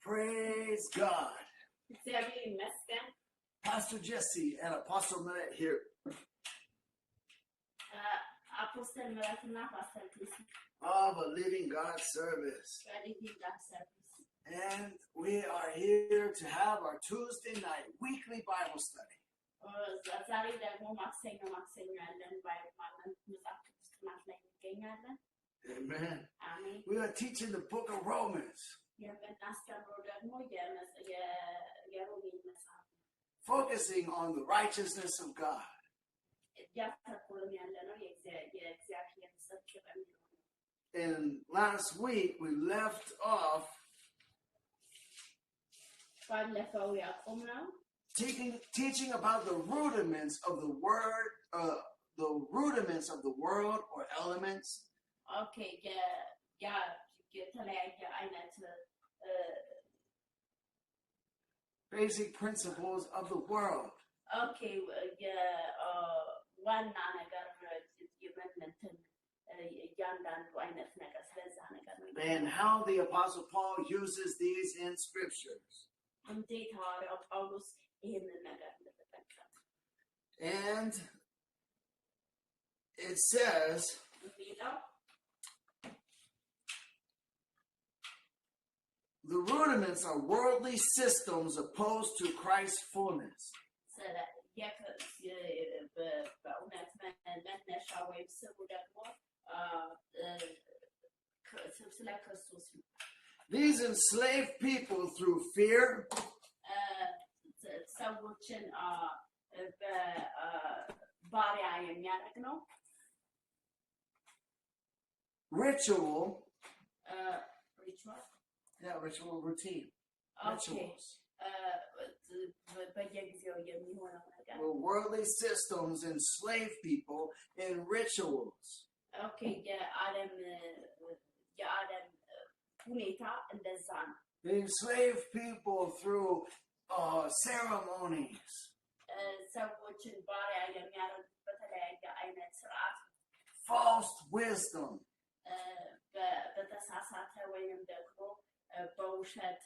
Praise God. እግዚአብሔር ይመስገን። Pastor Jesse and Apostle Matt here. አፖስተል ምራትና ፓስተር ክሪስ Of a Living God service. ከሊቪንግ ጋድ ሰርቪስ And we are here to have our Tuesday night weekly Bible study. ዛሬ ደግሞ ማክሰኞ ያለን ባይብል ማለት መጽሐፍ ቅዱስ ጥናት ላይ እንገኛለን። Amen. አሜን። We are teaching the book of Romans, የምናስተምረው ደግሞ የሮሜ መጽሐፍ ነው። focusing on the righteousness of God. እያተኮርን ያለነው የእግዚአብሔር ጽድቅ በሚለው ነው። And last week we left off ባለፈው ያቆምነው teaching about the rudiments of the word, the rudiments of the world or elements. ኦኬ የተለያየ አይነት Basic principles of the world. ኦኬ ዋና ነገር የምንትን እያንዳንዱ አይነት ነገር ስለዛ ነገር ነው። And how the Apostle Paul uses these in scriptures. እንዴት ሐዋርያው ጳውሎስ ይህንን ነገር እንደተጠቀመ And it says, የሚለው the rudiments are worldly systems opposed to Christ's fullness. በእውነት መነሻ ወይም ስሙ ደግሞ ስለ ክርስቶስ ነው። These enslaved people through fear, ሰዎችን በባሪያ የሚያደርግ ነው። ritual, ሪቹዋል ritual routine. ኦኬ Rituals. በየጊዜው የሚሆነው ነገር Well, worldly systems enslave people in rituals. ኦኬ የዓለም ሁኔታ እንደዛ ነው። They enslave people through ceremonies. ሰዎችን ባሪያ የሚያደርጉት በተለያየ አይነት ስርዓት False wisdom. በተሳሳተ ወይንም ደግሞ በውሸት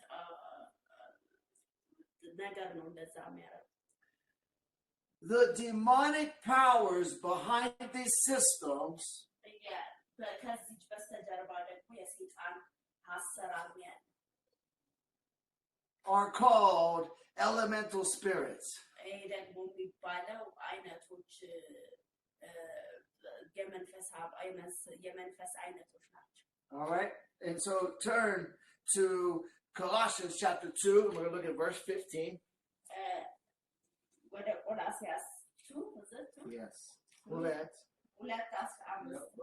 ነገር ነው እንደዛ የሚያደርጉት። The demonic powers behind these systems ከዚህ በስተጀርባ ደግሞ የሰይጣን አሰራር ያለ are called elemental spirits. ይሄ ደግሞ የሚባለው አይነቶች የመንፈስ አይነቶች ናቸው። All right. And so turn to Colossians chapter 2. And we're going to look at verse 15. ወደ ቆላስይስ 2 Yes.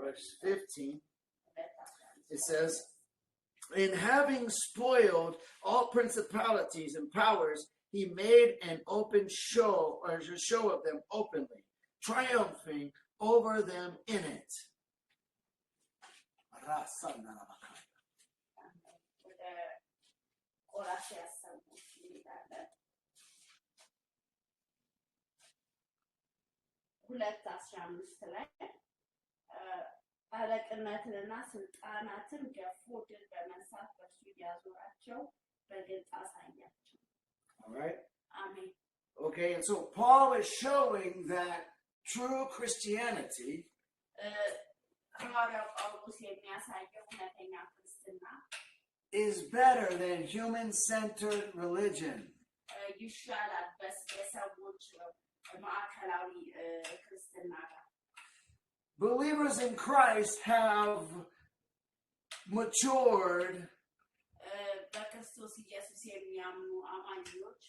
Verse 15. It says, in having spoiled all principalities and powers, he made an open show, or a show of them openly, triumphing over them in it. ወደ ቆላስይስ ሰዎች እንሄዳለን። 2:15 ላይ አለቅነትንና ስልጣናትን ገፎ ድል በመንሳት በእርሱ ያዞራቸው በግልጽ አሳያቸው። All right. አሜን። Okay, and so Paul is showing that true Christianity ሐዋርያው ጳውሎስ የሚያሳየው እውነተኛ ክርስትና is better than human-centered religion. ይሻላል የሰዎች ማዕከላዊ ክርስትና ጋር። Believers in Christ have matured በክርስቶስ ኢየሱስ የሚያምኑ አማኞች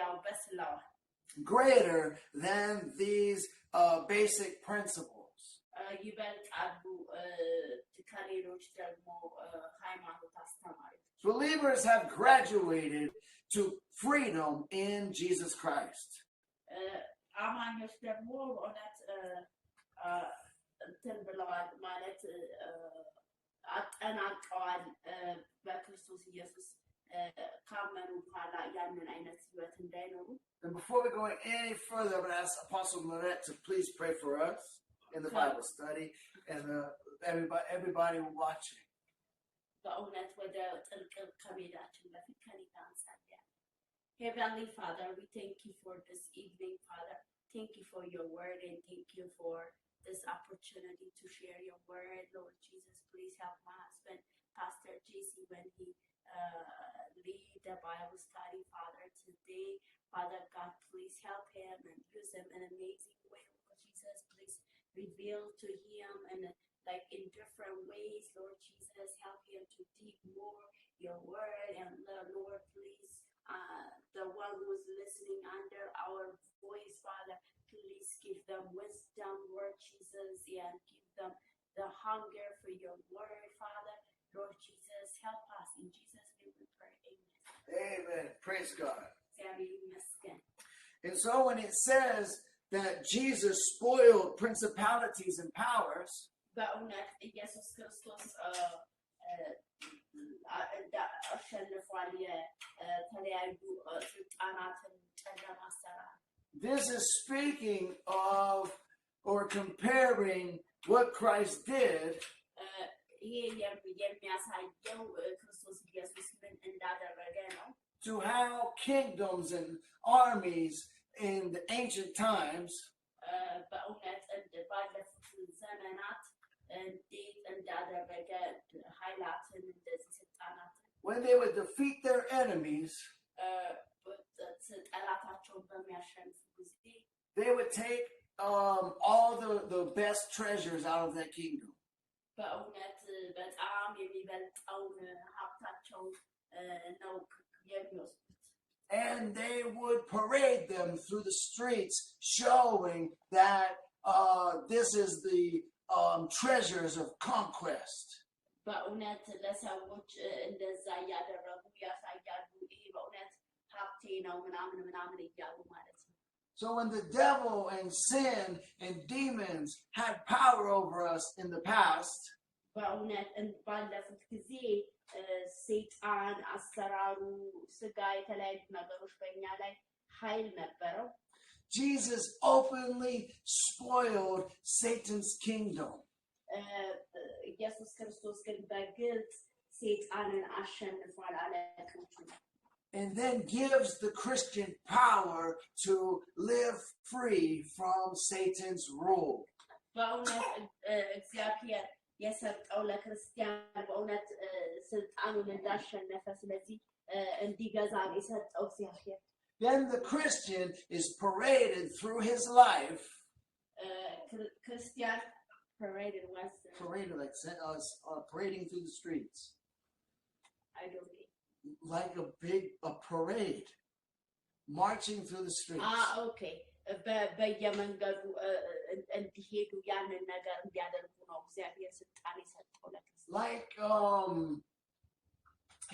ያው በስለዋል። greater than these basic principles. ይበልጣሉ ከሌሎች ደግሞ ሃይማኖት አስተማሪዎች። Believers have graduated to freedom in Jesus Christ. አማኞች ደግሞ እውነት እንትን ብለዋል ማለት አጠናቀዋል በክርስቶስ ኢየሱስ ካመኑ በኋላ ያንን አይነት ህይወት እንዳይኖሩ። And before we go any further, I'm going to ask Apostle Maret to please pray for us in the Bible study. And everybody watching. በእውነት ወደ ጥልቅ ከመሄዳችን በፊት ከኔ ጋር እንጸልያለን። Heavenly Father, we thank you for this evening, Father. Thank you for your word and thank you for this opportunity to share your word. Lord Jesus, please help my husband, Pastor JC, when he lead the Bible study, Father, today. Father God, please help him and use him in an amazing way. Lord Jesus, please reveal to him and like in different ways, Lord Jesus, help him to dig more your word. And Lord, please, the one who's listening under our voice, Father, please give them wisdom, Lord Jesus, and give them the hunger for your word, Father. Lord Jesus, help us. In Jesus' name we pray. Amen. Amen. Praise God. እግዚአብሔር ይመስገን። And so when it says that Jesus spoiled principalities and powers, በእውነት ኢየሱስ ክርስቶስ አሸንፏል የተለያዩ ስልጣናትን ጨለማ አሰራር። this is speaking of or comparing what Christ did ይሄ የሚያሳየው ክርስቶስ ኢየሱስ ምን እንዳደረገ ነው። to how kingdoms and armies in the ancient times በእውነት ባለፉት ዘመናት እንዴት እንዳደረገ ኃይላትን እንደዚህ ስልጣናትን when they would defeat their enemies, ጠላታቸውን በሚያሸንፉ ጊዜ they would take all the best treasures out of that kingdom. በእውነት በጣም የሚበልጠውን ሀብታቸውን ነው የሚወስዱት። And they would parade them through the streets, showing that this is the treasures of conquest. በእውነት ለሰዎች እንደዛ እያደረጉ ያሳያሉ። ይሄ በእውነት ሀብቴ ነው ምናምን ምናምን እያሉ ማለት ነው። So when the devil and sin and demons had power over us in the past, በእውነት ባለፉት ጊዜ ሰይጣን አሰራሩ ስጋ የተለያዩ ነገሮች በእኛ ላይ ኃይል ነበረው። Jesus openly spoiled Satan's kingdom. ኢየሱስ ክርስቶስ ግን በግልጽ ሰይጣንን አሸንፏል አለቆቹን። And then gives the Christian power to live free from Satan's rule. በእውነት እግዚአብሔር የሰጠው ለክርስቲያን በእውነት ስልጣኑን እንዳሸነፈ ስለዚህ እንዲገዛ የሰጠው እግዚአብሔር። Then the Christian is paraded through his life. Christian paraded was Paraded like parading through the streets. I don't know. Like a parade, marching through the streets. Okay. በየመንገዱ እንዲሄዱ ያንን ነገር እንዲያደርጉ ነው እግዚአብሔር ስልጣን የሰጠው ለክርስቲያን። Like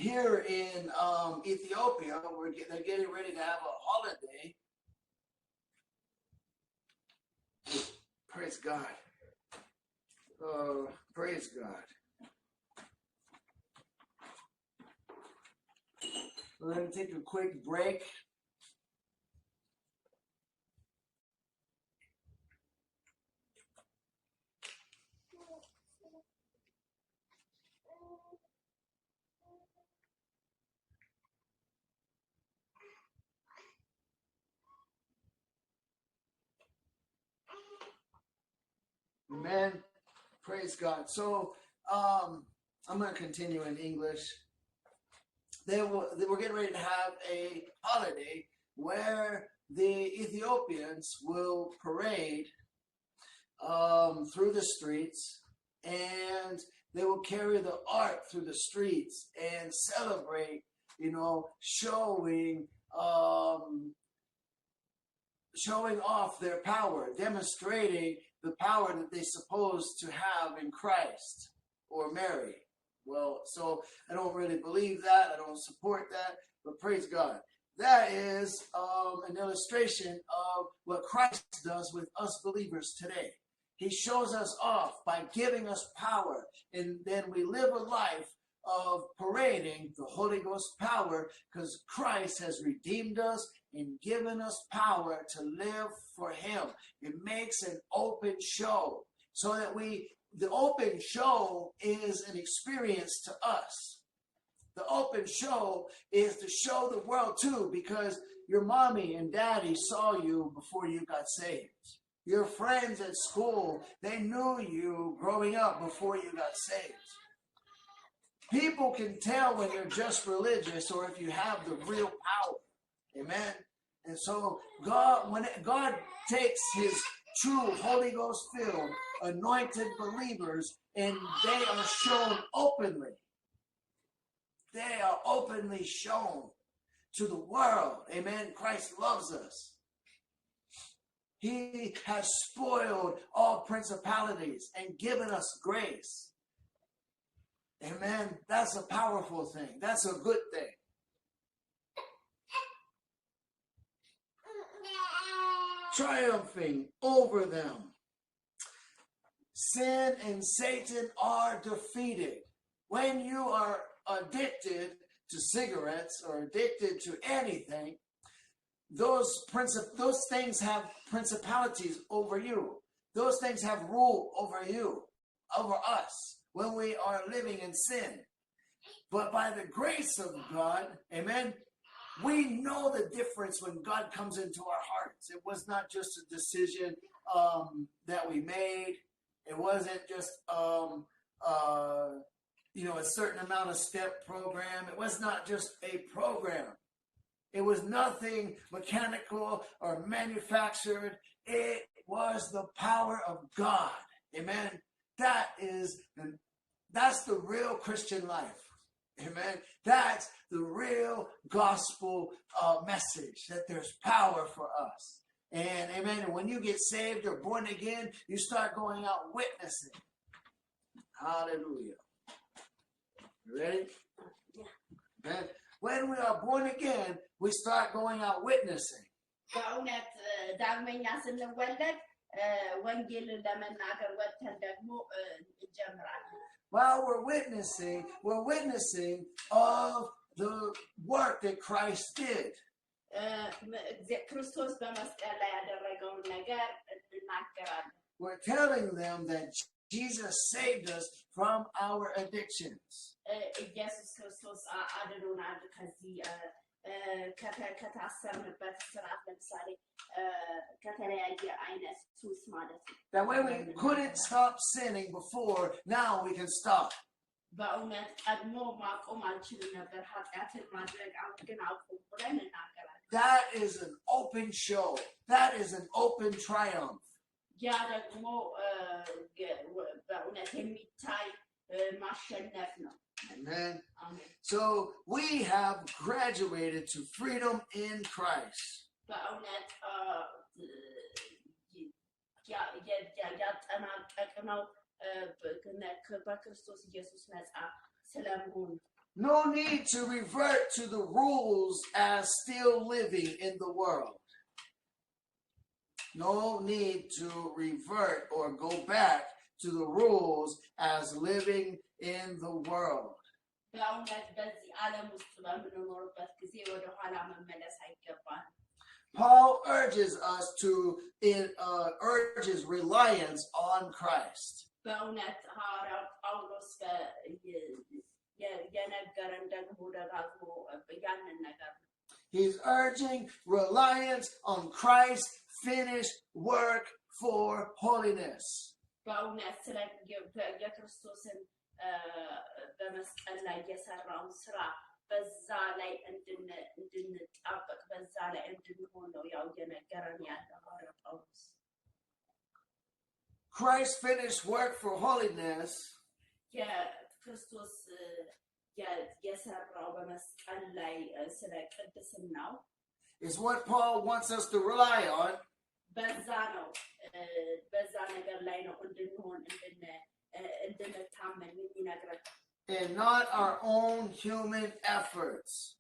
here in Ethiopia, they're getting ready to have a holiday. Praise God. Praise God. We're going to take a quick break. Amen. Praise God. So I'm going to continue in English. We're getting ready to have a holiday where the Ethiopians will parade through the streets, and they will carry the ark through the streets and celebrate, showing off their power, demonstrating the power that they're supposed to have in Christ or Mary. Well, so I don't really believe that. I don't support that, but praise God. That is an illustration of what Christ does with us believers today. He shows us off by giving us power, and then we live a life of parading the Holy Ghost power because Christ has redeemed us and given us power to live for Him. It makes an open show so that we the open show is an experience to us. The open show is to show the world too, because your mommy and daddy saw you before you got saved. Your friends at school, they knew you growing up before you got saved. People can tell when you're just religious or if you have the real power. Amen. And so when God takes his true Holy Ghost filled, anointed believers, and they are shown openly. They are openly shown to the world. Amen. Christ loves us. He has spoiled all principalities and given us grace. Amen. That's a powerful thing. That's a good thing. Triumphing over them. Sin and Satan are defeated. When you are addicted to cigarettes or addicted to anything, those things have principalities over you. Those things have rule over you, over us, when we are living in sin. But by the grace of God, amen, we know the difference when God comes into our hearts. It was not just a decision that we made. It wasn't just a certain amount of step program. It was not just a program. It was nothing mechanical or manufactured. It was the power of God. Amen. That's the real Christian life. Amen. That's the real gospel message, that there's power for us. And amen. And when you get saved or born again, you start going out witnessing. Hallelujah. You ready? Yeah. Amen. When we are born again, we start going out witnessing. While we're witnessing of the work that Christ did. We're telling them that Jesus saved us from our addictions. That way we couldn't stop sinning before, now we can stop. That is an open show. That is an open triumph. Amen. So we have graduated to freedom in Christ. No need to revert to the rules as still living in the world. No need to revert or go back to the rules as living in the world. Paul urges us to urges reliance on Christ. He's urging reliance on Christ's finished work for holiness. Christ's finished work for holiness is what Paul wants us to rely on. And not our own human efforts.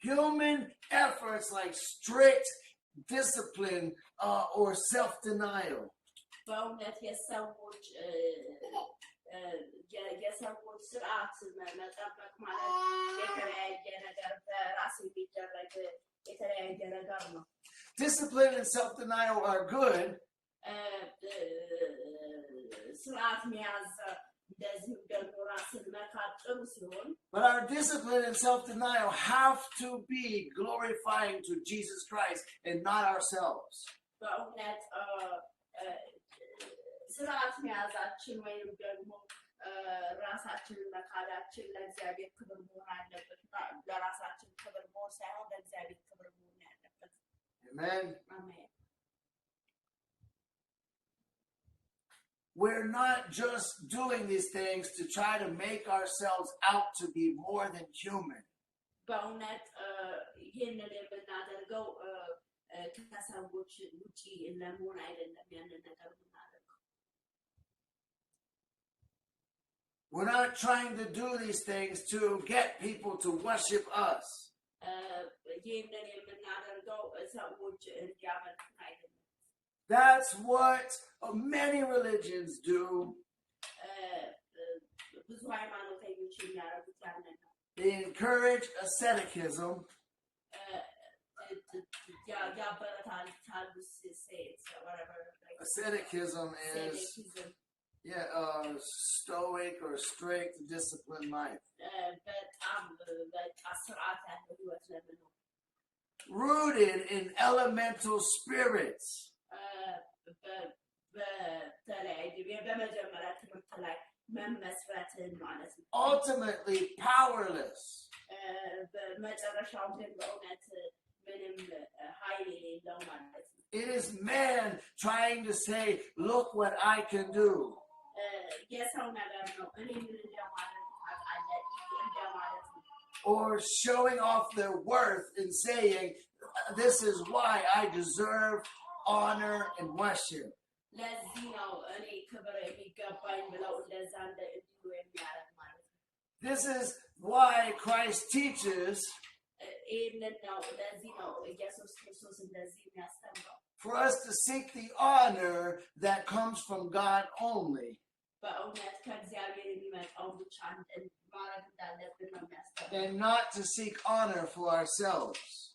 Human efforts like strict discipline or self-denial. Discipline and self-denial are good. ስርዓት መያዝ እንደዚሁም ደግሞ ራስን መካድ ጥሩ ሲሆን but our discipline and self-denial have to be glorifying to Jesus Christ and not ourselves. በእውነት ስርዓት መያዛችን ወይም ደግሞ ራሳችንን መካዳችን ለእግዚአብሔር ክብር መሆን አለበት። ለራሳችን ክብር መሆን ሳይሆን ለእግዚአብሔር ክብር መሆን ያለበት። Amen. አሜን። We're not just doing these things to try to make ourselves out to be more than human. በእውነት ይህንን የምናደርገው ከሰዎች ውጪ ለመሆን አይደለም ያንን ነገር የምናደርገው። We're not trying to do these things to get people to worship us. ይህንን የምናደርገው ሰዎች እንዲያመልኩን አይደለም። That's what many religions do. ብዙ ሃይማኖተኞች የሚያደርጉት ያንን ነው። They encourage asceticism. ያበረታታሉ whatever. Asceticism is stoic or strict, disciplined life. Rooted in elemental spirits. Ultimately powerless. It is man trying to say, look what I can do. Or showing off their worth and saying, this is why I deserve honor and worship. This is why Christ teaches for us to seek the honor that comes from God only. And not to seek honor for ourselves.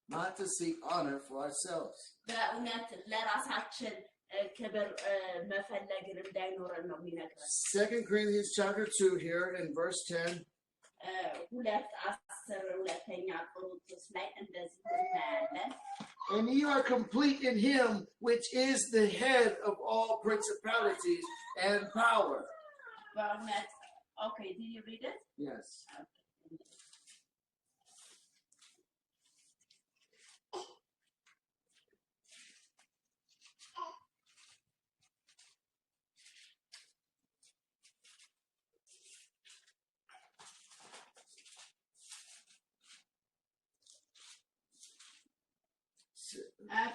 Not to seek honor for ourselves. Second Corinthians chapter 2 here in verse 10. And ye are complete in him which is the head of all principalities and power. Okay, did you read it? Yes.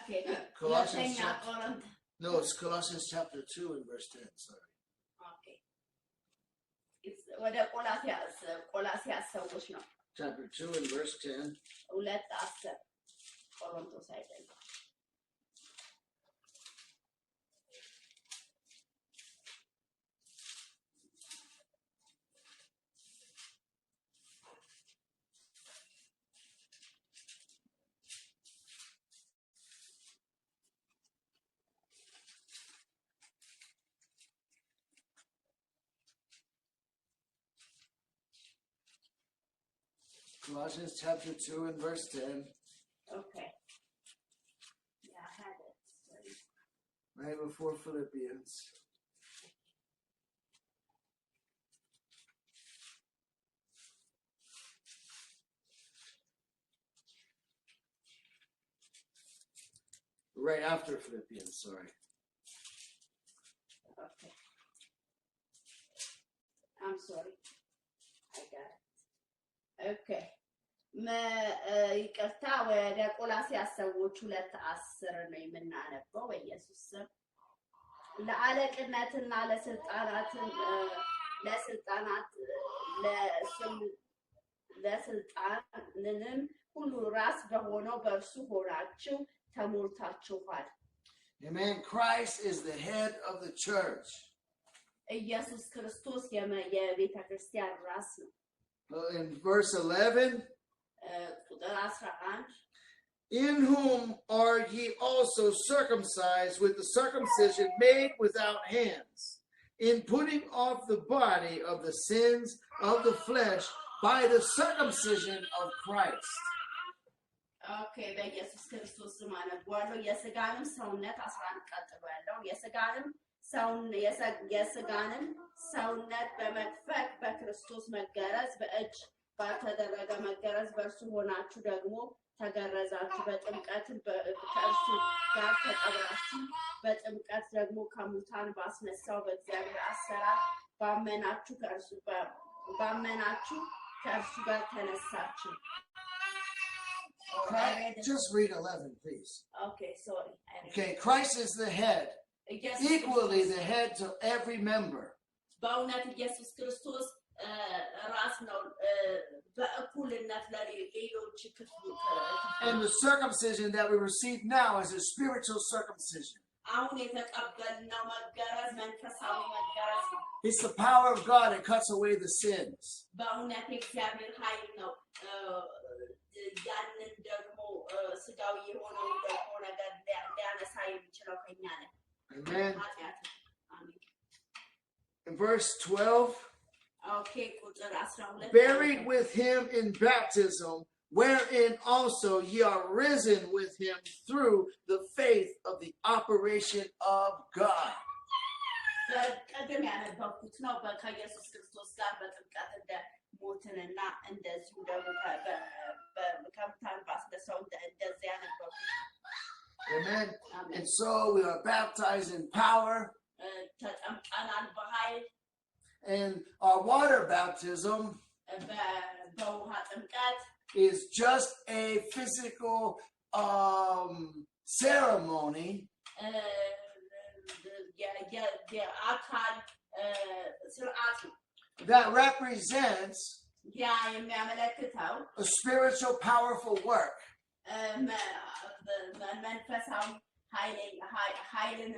Okay. Colossians no, it's Colossians chapter 2 and verse 10. Sorry. Okay. It's Chapter 2 and verse 10. Colossians chapter 2 and verse 10. Okay. Yeah, I had it. Sorry. Right before Philippians. Right after Philippians, sorry. Okay. I'm sorry. I got it. Okay. ይቅርታ ወደ ቆላስይስ ሰዎች 2:10 ነው የምናነበው። በኢየሱስ ስም ለአለቅነትና ለስልጣንንም ሁሉ ራስ በሆነው በእርሱ ሆናችሁ ተሞልታችኋል። Amen. Christ is the head of the church. ኢየሱስ ክርስቶስ የቤተ ክርስቲያን ራስ ነው። In verse 11 ቁጥር 11 In whom are ye also circumcised with the circumcision made without hands, in putting off the body of the sins of the flesh by the circumcision of Christ. ኦኬ በኢየሱስ ክርስቶስ ስም አነባለሁ። የሥጋንም ሰውነት 11 ቀጥሎ ያለው የሥጋንም ሰውነት በመክፈት በክርስቶስ መገረዝ በእጅ ባልተደረገ መገረዝ በእርሱ ሆናችሁ ደግሞ ተገረዛችሁ በጥምቀትም ከእርሱ ጋር ተቀብራችሁ በጥምቀት ደግሞ ከሙታን ባስነሳው በእግዚአብሔር አሰራር ባመናችሁ ከእርሱ ጋር ተነሳችሁ። Just read 11, please. Okay, sorry. Okay, Christ is the head, equally the head to every member. በእውነት ኢየሱስ ክርስቶስ ራስ ነው በእኩልነት ለሌሎች ክፍሉ And the circumcision that we receive now is a spiritual circumcision. አሁን የተቀበልነው መገረዝ መንፈሳዊ መገረዝ ነው። It's the power of God that cuts away the sins. በእውነት እግዚአብሔር ኃይል ነው ያንን ደግሞ ስጋዊ የሆነውን ደግሞ ነገር ሊያነሳ የሚችለው ከኛ ነው። Amen. አሜን። In verse 12, okay, ቁጥር 12 buried with him in baptism, wherein also ye are risen with him through the faith of the operation of God. ቀደም ያነበብኩት ነው ከኢየሱስ ክርስቶስ ጋር በጥምቀት እንደ ሞትንና እንደዚሁ ደግሞ ከሙታን ባስነሳው እንደዚያ ያነበብኩት። Amen. And so we are baptized in power. ተጠምቀናል በኃይል. And our water baptism በውሃ ጥምቀት is just a physical ceremony የአካል ስርዓት ነው that represents ያ የሚያመለክተው a spiritual powerful work. መንፈሳዊ ኃይልን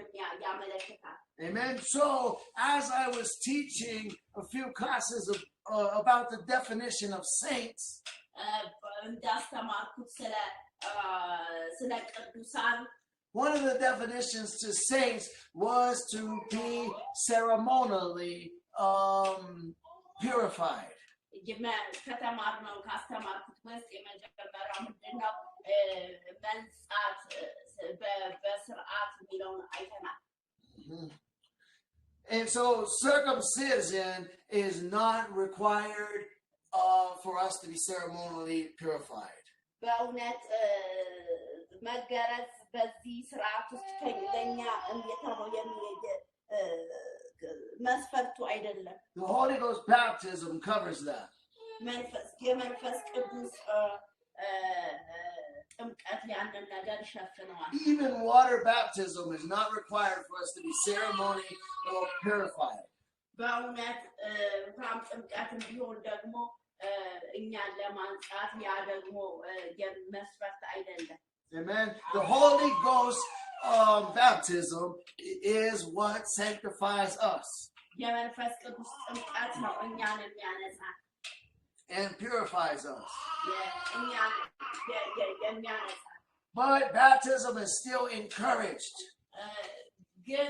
ያመለክታል። Amen. So as I was teaching a few classes about the definition of saints, እንዳስተማርኩት ስለ ቅዱሳን one of the definitions to saints was to be ceremonially purified. ከተማርነው ካስተማርኩት ውስጥ የመጀመሪያው ምንድነው መንጻት በስርዓት የሚለውን አይተናል። And so circumcision is not required for us to be ceremonially purified. በእውነት መገረዝ በዚህ ስርዓት ውስጥ ለኛ መስፈርቱ አይደለም። The Holy Ghost baptism covers that. የመንፈስ ቅዱስ ጥምቀት ያንን ነገር ይሸፍነዋል። Even water baptism is not required for us to be ceremony or purified. በእውነት ውሃም ጥምቀት ቢሆን ደግሞ እኛን ለማንጻት ያ ደግሞ መስፈርት አይደለም። Amen. The Holy Ghost baptism is what sanctifies us የመንፈስ ቅዱስ ጥምቀት ነው እኛን የሚያነጻ and purifies us. የሚያነጻ But baptism is still encouraged. ግን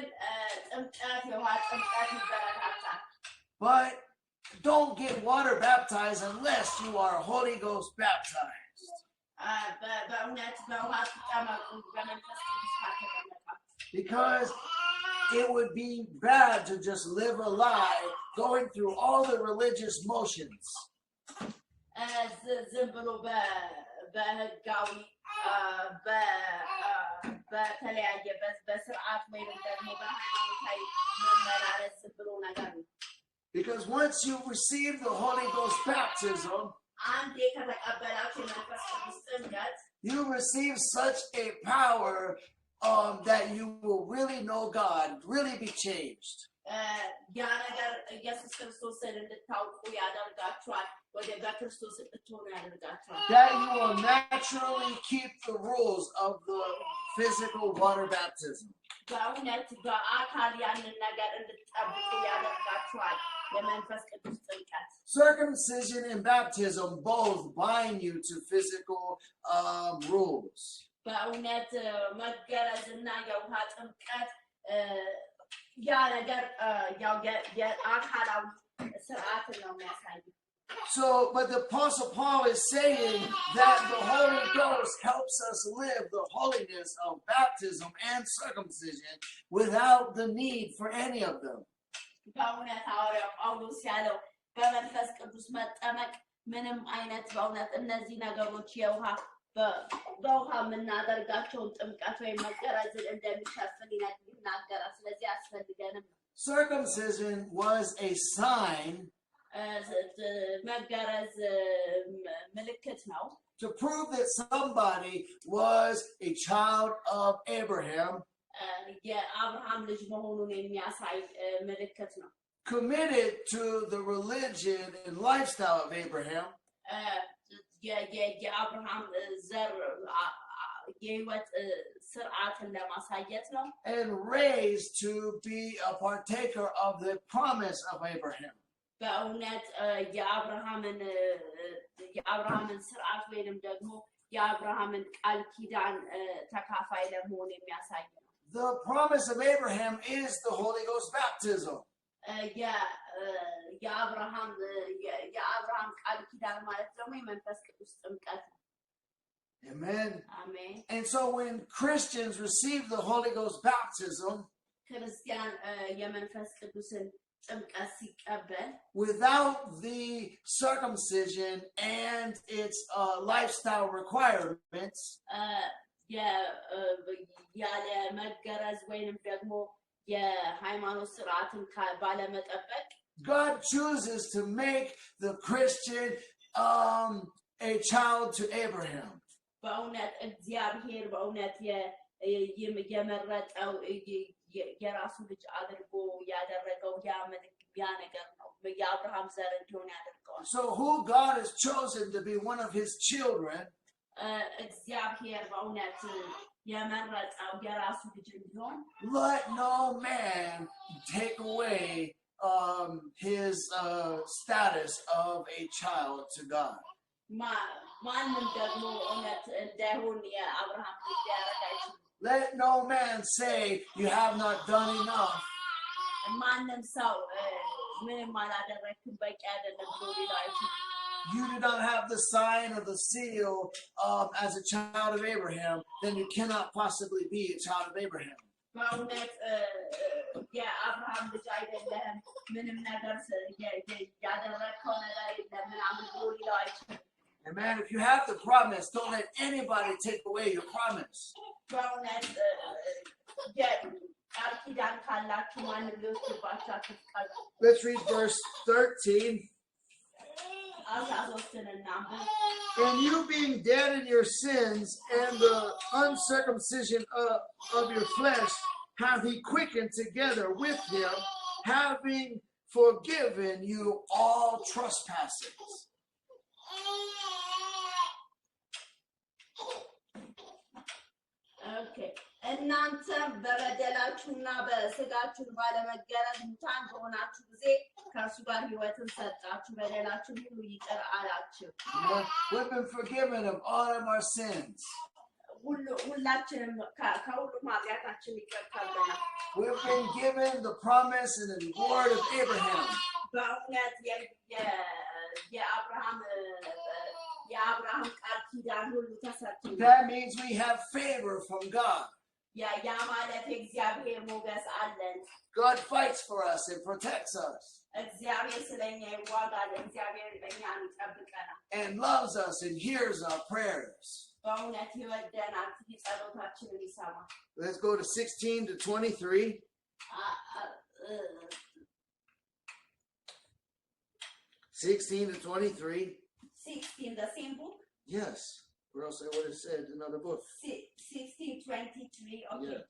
ጥምቀት የውሃ ጥምቀት ይበረታታል። But don't get water baptized unless you are Holy Ghost baptized. በእውነት በውሃ ተጠመቁ በመንፈስ ቅዱስ ካልተጠመቃችሁ። Because it would be bad to just live a lie going through all the religious motions. ዝም ብሎ በህጋዊ በተለያየ በስርዓት ወይም ደግሞ በሃይማኖታዊ መመላለስ ዝም ብሎ ነገር ነው። Because once you receive the Holy Ghost baptism, አንዴ ከተቀበላችሁ የመንፈስ ቅዱስ ጥምቀት you receive such a power that you will really know God, really be changed. ያ ነገር ኢየሱስ ክርስቶስን እንድታውቁ ያደርጋችኋል። ወደ በክርስቶስ እንድትሆኑ ያደርጋችኋል። That you will naturally keep the rules of the physical water baptism. በእውነት በአካል ያንን ነገር እንድትጠብቁ ያደርጋችኋል የመንፈስ ቅዱስ ጥምቀት። Circumcision and baptism both bind you to physical rules. በእውነት መገረዝና የውሃ ጥምቀት ያ ነገር ያው የአካላዊ ስርዓትን ነው የሚያሳየው። So, but the Apostle Paul is saying that the Holy Ghost helps us live the holiness of baptism and circumcision without the need for any of them. በእውነት ሐዋርያው ጳውሎስ ያለው በመንፈስ ቅዱስ መጠመቅ ምንም አይነት በእውነት እነዚህ ነገሮች በውሃ የምናደርጋቸውን ጥምቀት ወይም መገረዝን እንደሚሸፍን ይናገራል። ስለዚህ አስፈልገንም። Circumcision was a sign መገረዝ ምልክት ነው to prove that somebody was a child of Abraham, የአብርሃም ልጅ መሆኑን የሚያሳይ ምልክት ነው። committed to the religion and lifestyle of Abraham, የአብርሃም ዘር የህይወት ስርዓትን ለማሳየት ነው። and raised to be a partaker of the promise of Abraham. በእውነት የአብርሃምን ስርዓት ወይንም ደግሞ የአብርሃምን ቃል ኪዳን ተካፋይ ለመሆን የሚያሳይ ነው። The promise of Abraham is the Holy Ghost baptism. የአብርሃም ቃል ኪዳን ማለት ደግሞ የመንፈስ ቅዱስ ጥምቀት ነው። Amen. Amen. And so when Christians receive the Holy Ghost baptism, ክርስቲያን የመንፈስ ቅዱስን ጥምቀት ሲቀበል without the circumcision and its lifestyle requirements, ያለ መገረዝ ወይንም ደግሞ የሃይማኖት ስርዓትን ባለመጠበቅ God chooses to make the Christian a child to Abraham. በእውነት እግዚአብሔር በእውነት የመረጠው የራሱ ልጅ አድርጎ ያደረገው ያ ነገር ነው። የአብርሃም ዘር እንዲሆን ያደርገዋል። So who God has chosen to be one of his children, እግዚአብሔር በእውነት የመረጠው የራሱ ልጅ እንዲሆን let no man take away his status of a child to God. ማንም ደግሞ እውነት እንዳይሆን የአብርሃም ልጅ ያደርግ አይችልም። Let no man say you have not done enough. ማንም ሰው ምንም አላደረክም በቂ አይደለም ብሎ ሊል አይችልም። You do not have the sign or the seal as a child of Abraham, then you cannot possibly be a child of Abraham. በእውነት የአብርሃም ልጅ አይደለም ምንም ነገር ያደረከው ነገር የለም ምናምን ብሎ ሊለው አይችልም። Amen. If you have the promise, don't let anybody take away your promise. በእውነት ቃል ኪዳን ካላችሁ ማንም ሊወስድባችሁ አትፍቀዱ። Let's read verse 13. 13ን እናንብብ። And you being dead in your sins and the uncircumcision of your flesh, hath he quickened together with him, having forgiven you all trespasses. Okay. እናንተም በበደላችሁና በስጋችሁ ባለመገረዝ ሙታን በሆናችሁ ጊዜ ከእርሱ ጋር ሕይወትን ሰጣችሁ፣ በደላችሁን ሁሉ ይቅር አላችሁ። We've been forgiven of all of our sins. ሁላችንም ከሁሉም ኃጢአታችን ይቅር ተብለናል። We've been given the promise and the reward of Abraham. በእውነት የአብርሃም ቃል ኪዳን ሁሉ ተሰጥቶናል። That means we have favor from God. ያ ማለት የእግዚአብሔር ሞገስ አለን። God fights for us and protects us. እግዚአብሔር ስለኛ ይዋጋል፣ እግዚአብሔር እኛን ይጠብቀናል። And loves us and hears our prayers. በእውነት ይወደናል፣ ጸሎታችንን ይሰማል። Let's go to 16 to 23. 16 to 23. 16, the same book? Yes. Or else I would have said another book. 16:23. Okay. Yes.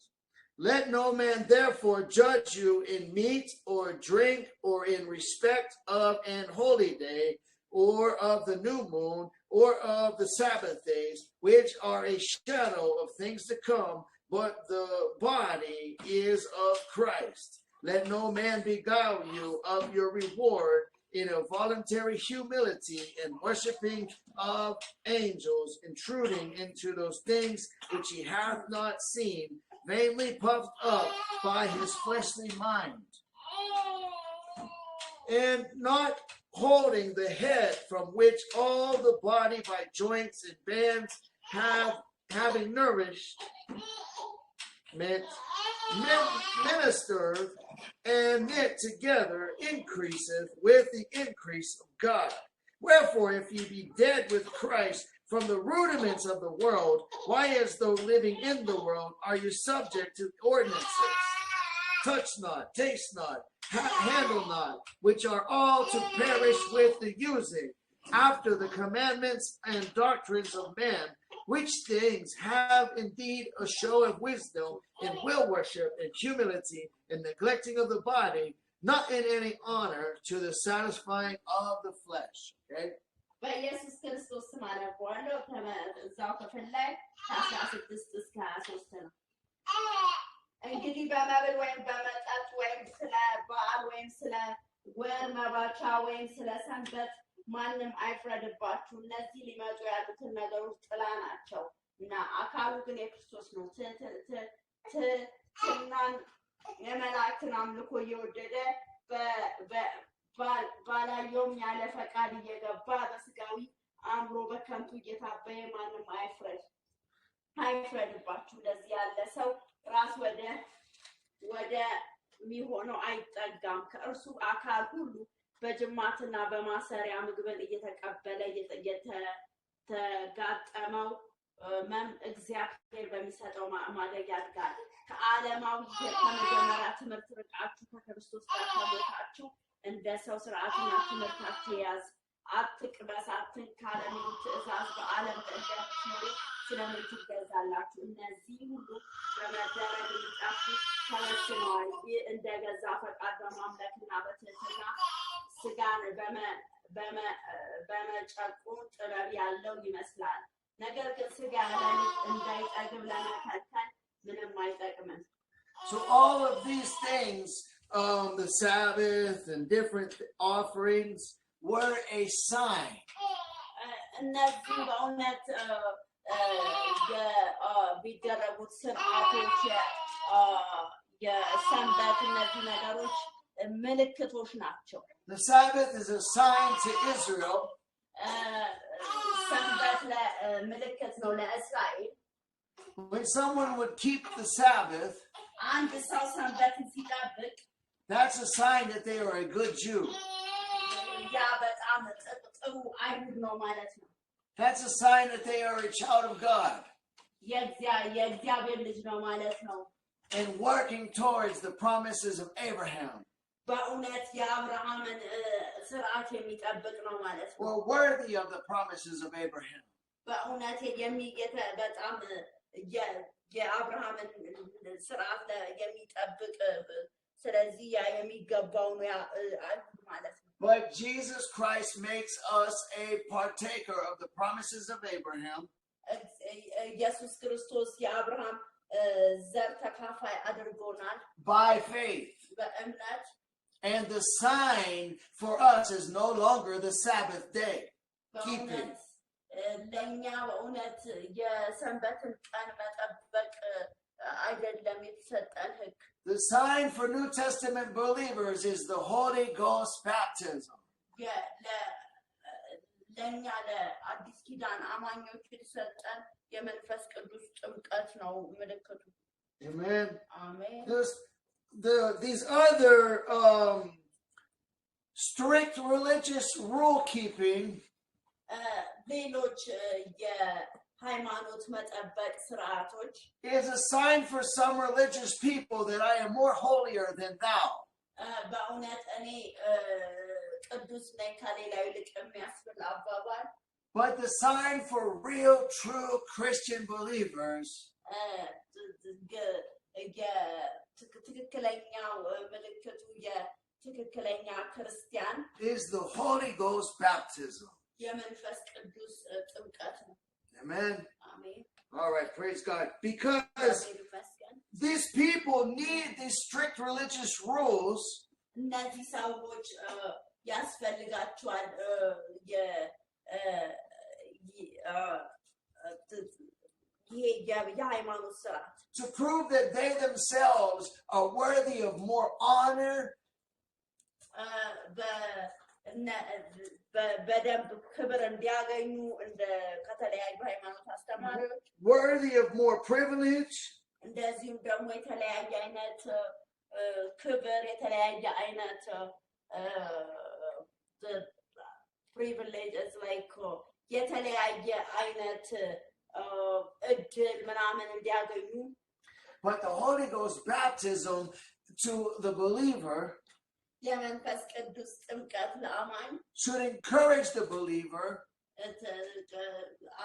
Let no man therefore judge you in meat or drink or in respect of an holy day or of the new moon or of the Sabbath days, which are a shadow of things to come, but the body is of Christ. Let no man beguile you of your reward in a voluntary humility and worshiping of angels, intruding into those things which he hath not seen, vainly puffed up by his fleshly mind, and not holding the head, from which all the body by joints and bands having nourished, ministered and knit together, increaseth with the increase of God. Wherefore, if ye be dead with Christ from the rudiments of the world, why, as though living in the world, are you subject to ordinances? Touch not, taste not, handle not, which are all to perish with the using, after the commandments and doctrines of man, which things have indeed a show of wisdom, in will worship, and humility, and neglecting of the body, not in any honor, to the satisfying of the flesh. Okay? በኢየሱስ ክርስቶስ ስም አነበዋለሁ። እዛው ክፍል ላይ 16 እስከ 23 ነው። እንግዲህ በመብል ወይም በመጠጥ ወይም ስለ በዓል ወይም ስለ ወር መባቻ ወይም ስለ ሰንበት ማንም አይፍረድባችሁ። እነዚህ ሊመጡ ያሉትን ነገሮች ጥላ ናቸው እና አካሉ ግን የክርስቶስ ነው። ትናን የመላእክትን አምልኮ እየወደደ ባላየውም ያለ ፈቃድ እየገባ በስጋዊ አእምሮ በከንቱ እየታበየ ማንም አይፍረድባችሁ። ለዚህ ያለ ሰው ራስ ወደ ሚሆነው አይጠጋም። ከእርሱ አካል ሁሉ በጅማትና በማሰሪያ ምግብን እየተቀበለ የተጋጠመው እግዚአብሔር በሚሰጠው ማደግ ያድጋል። ከዓለማዊ ከመጀመሪያ ትምህርት ርቃችሁ ከክርስቶስ ጋር ከሞታችሁ እንደ ሰው ስርዓትና ትምህርት አትያዝ። አትቅበስ፣ አትንካ ለሚሉት ትእዛዝ በዓለም እንደምትኖሩ ስለምን ትገዛላችሁ? እነዚህ ሁሉ በመደረግ ሊጠፉ ተወስነዋል። ይህ እንደገዛ ፈቃድ በማምለክና በትህትና ስጋን በመጨቆን ጥበብ ያለው ይመስላል። ነገር ግን ስጋ እንዳይጠግብ ለመከልከል ምንም አይጠቅምም። So all of these things, the Sabbath and different offerings, were a sign. እነዚህ በእውነት ቢደረጉት ስርዓቶች የሰንበት እነዚህ ነገሮች ምልክቶች ናቸው። The Sabbath is a sign to Israel. ሰንበት ምልክት ነው ለእስራኤል። When someone would keep the Sabbath, አንድ ሰው ሰንበትን ሲጠብቅ, that's a sign that they are a good Jew. ያ በጣም ጥሩ አይሁድ ነው ማለት ነው። That's a sign that they are a child of God. የእግዚአብሔር ልጅ ነው ማለት ነው። And working towards the promises of Abraham. በእውነት የአብርሃምን ስርዓት የሚጠብቅ ነው ማለት ነው። We're worthy of the promises of Abraham. በእውነት በጣም የአብርሃምን ስርዓት የሚጠብቅ ስለዚህ ያ የሚገባው ነው አይሁድ ማለት ነው። But Jesus Christ makes us a partaker of the promises of Abraham. ኢየሱስ ክርስቶስ የአብርሃም ዘር ተካፋይ አድርጎናል by faith. በእምነት. And the sign for us is no longer the Sabbath day. Keeping. ለእኛ በእውነት የሰንበትን ቀን መጠበቅ አይደለም የተሰጠን ሕግ። The sign for New Testament believers is the Holy Ghost baptism. ለእኛ ለአዲስ ኪዳን አማኞች የተሰጠን የመንፈስ ቅዱስ ጥምቀት ነው ምልክቱ። Amen. Amen. These other strict religious rule keeping ሌሎች የሃይማኖት መጠበቅ ስርዓቶች is a sign for some religious people that I am more holier than thou. በእውነት እኔ ቅዱስ ነኝ ከሌላው ይልቅ የሚያስብል አባባል. But the sign for real true Christian believers ትክክለኛው ምልክቱ የትክክለኛ ክርስቲያን is the Holy Ghost baptism. የመንፈስ ቅዱስ ጥምቀት ነው። Amen. አሜን። All right, praise God. Because እግዚአብሔር ይመስገን። these people need these strict religious rules እነዚህ ሰዎች ያስፈልጋቸዋል የሃይማኖት ስርዓት to prove that they themselves are worthy of more honor በደንብ ክብር እንዲያገኙ እንደ ከተለያዩ ሃይማኖት አስተማሪዎች worthy of more privilege እንደዚሁም ደግሞ የተለያየ አይነት ክብር የተለያየ አይነት privileges like የተለያየ አይነት እድል ምናምን እንዲያገኙ but the Holy Ghost baptism to the believer የመንፈስ ቅዱስ ጥምቀት ለአማኝ should encourage the believer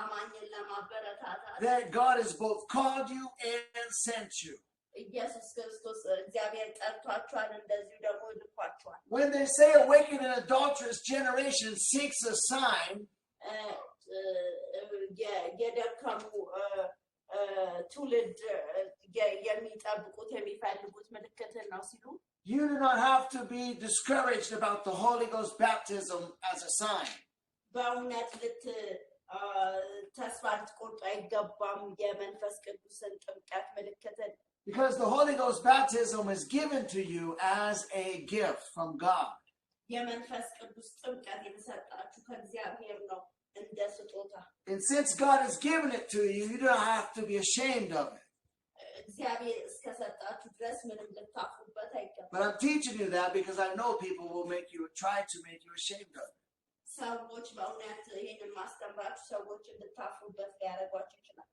አማኝን ለማበረታታት that God has both called you and sent you. ኢየሱስ ክርስቶስ እግዚአብሔር ጠርቷቸዋል እንደዚሁ ደግሞ ልኳቸዋል። When they say a wicked and adulterous generation seeks a sign, የደከሙ ትውልድ የሚጠብቁት የሚፈልጉት ምልክትን ነው ሲሉ you do not have to be discouraged about the Holy Ghost baptism as a sign. በእውነት ተስፋ ልትቆርጡ አይገባም የመንፈስ ቅዱስን ጥምቀት ምልክትን Because the Holy Ghost baptism is given to you as a gift from God. የመንፈስ ቅዱስ ጥምቀት የተሰጣችሁ ከእግዚአብሔር ነው እንደ ስጦታ And since God has given it to you, you don't have to be ashamed of it. እግዚአብሔር እስከሰጣችሁ ድረስ ምንም ልታፍሩበት አይገባም። But I'm teaching you that because I know people will try to make you ashamed of it. ሰዎች በእውነት ይህንን ማስተምራችሁ ሰዎች እንድታፍሩበት ሊያደርጓችሁ ይችላል።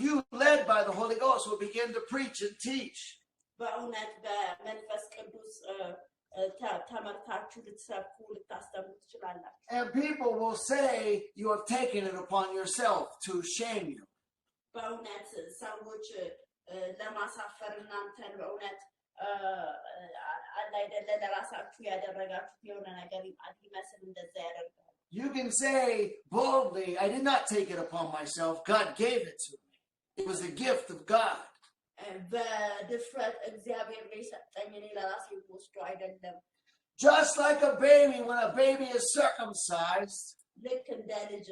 You led by the Holy Ghost will begin to preach and teach. በእውነት በመንፈስ ቅዱስ ተመርታችሁ ልትሰብኩ ልታስተምሩ ትችላላችሁ። And people will say you have taken it upon yourself to shame you. በእውነት ሰዎች ለማሳፈር እናንተን በእውነት አይደለ ለራሳችሁ ያደረጋችሁት የሆነ ነገር ሊመስል እንደዛ ያደርጋል። You can say boldly, I did not take it upon myself. God gave it to me. It was a gift of God. በድፍረት እግዚአብሔር የሰጠኝ እኔ ለራሴ ወስዶ አይደለም። Just like a baby, when a baby is circumcised, ልክ እንደ ልጅ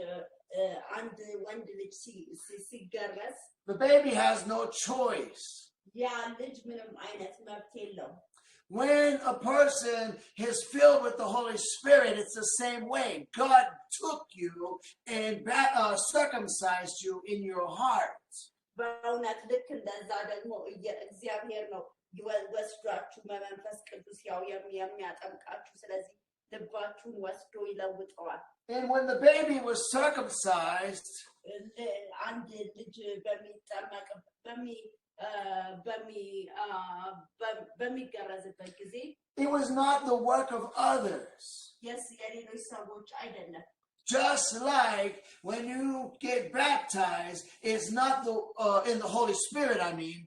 አንድ ወንድ ልጅ ሲገረዝ the baby has no choice. ያ ልጅ ምንም አይነት መብት የለውም። When a person is filled with the Holy Spirit, it's the same way. God took you and circumcised you in your heart. በእውነት ልክ እንደዛ ደግሞ እግዚአብሔር ነው ወስዷችሁ በመንፈስ ቅዱስ ያው የሚያጠምቃችሁ ስለዚህ ልባችሁን ወስዶ ይለውጠዋል። And when the baby was circumcised, አንድ ልጅ በሚገረዝበት ጊዜ it was not the work of others. የሌሎች ሰዎች አይደለም። Just like when you get baptized, it's not in the Holy Spirit. I mean,